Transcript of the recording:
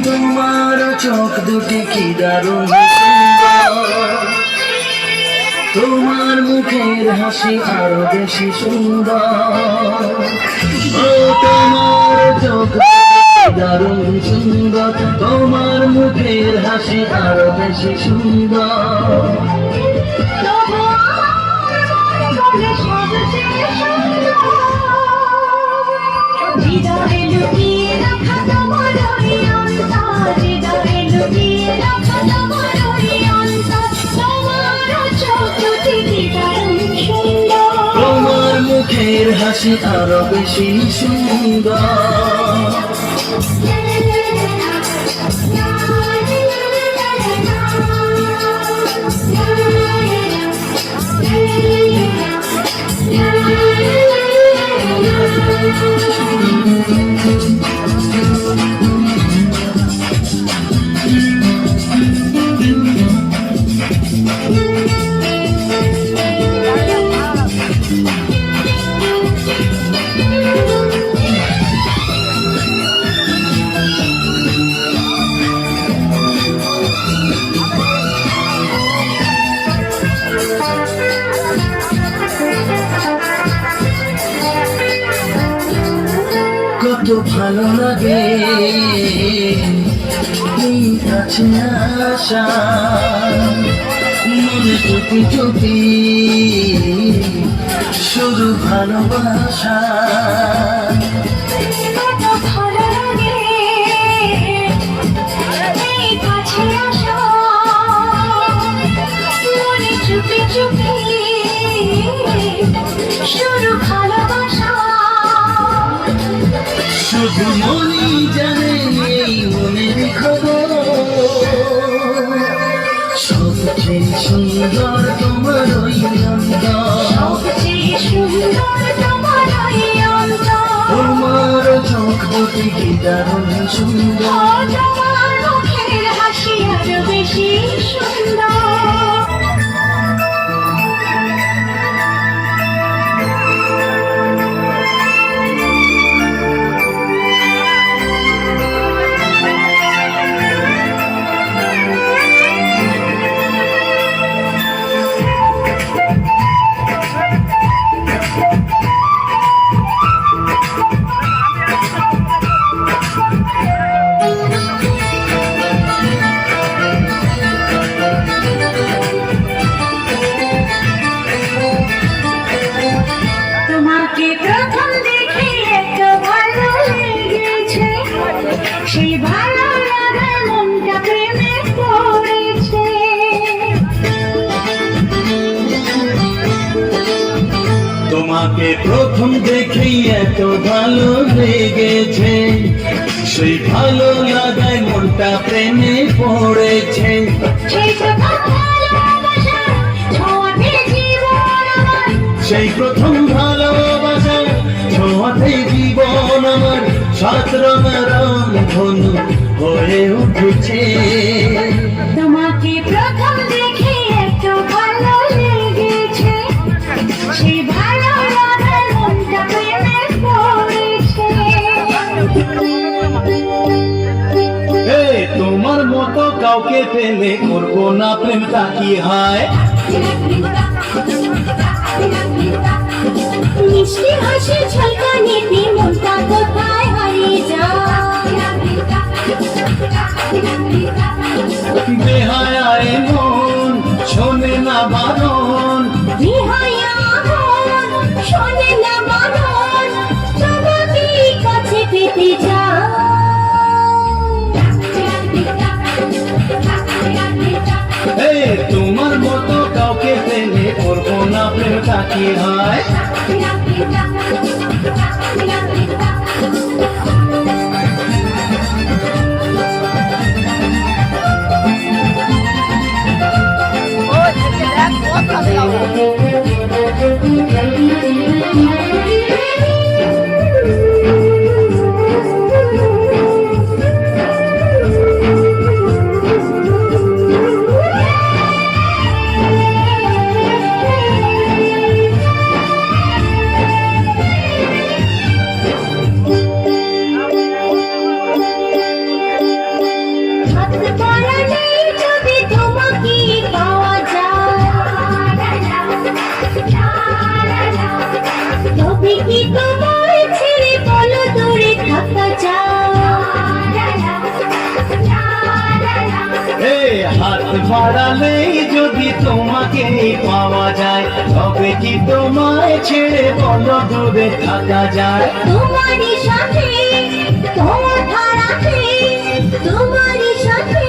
তোমার চোখ দুটি কি দারুণ সুন্দর, তোমার মুখের হাসি আরো বেশি সুন্দর। ও তোমার চোখ দারুণ সুন্দর, তোমার মুখের হাসি আরো বেশি সুন্দর। তোমার মুখের হাসি আরো বেশি সুন্দর। কত ভালো লাগে এই কাছে আসা, মনে চুপি চুপি শুধু ভালোবাসা। শুধু মনই জানে এই মনের খবর, সবচেয়ে সুন্দর তোমার ওই তোমার চোখ দুটি কি দারুণ সুন্দর। হাসি আরো বেশি সুন্দর। তোমাকে প্রথম দেখে এত ভালো লেগেছে, সেই ভালো লাগার মনটা প্রেমে পড়েছে। তোমাকে প্রথম দেখেই এত ভালো লেগেছে, সেই ভালো লাগায় মনটা প্রেমে পড়েছে। সেই প্রথম ভালোবাসা ছোঁয়াতে জীবন আমার সাত রঙের ধনু হয়ে উঠেছে। তোমাকে প্রথম দেখে এত ভালো লেগেছে, সেই ভালো লাগার মনটা প্রেমে পড়েছে। তোমার মতো কাউকে পেলে করবো না প্রেমটা কি হয়। মিষ্টি হাসি ঝলকানিতে মনটা কোথায় হারিয়ে যায়। বেহায়ায় মন শোনে না বারণ, বেহায়া মন শোনে না বারণ, তোমাকে কাছে পেতে চায়। তোমার মতো কাউকে পেলে করবো না প্রেমটা কি হয়। হারালেই যদি তোমাকে পাওয়া যায়, তবে কি তোমায় ছেড়ে বলো দূরে থাকা যায়? তোমারই সাথে তোমার ধারাতে তোমারই সাথে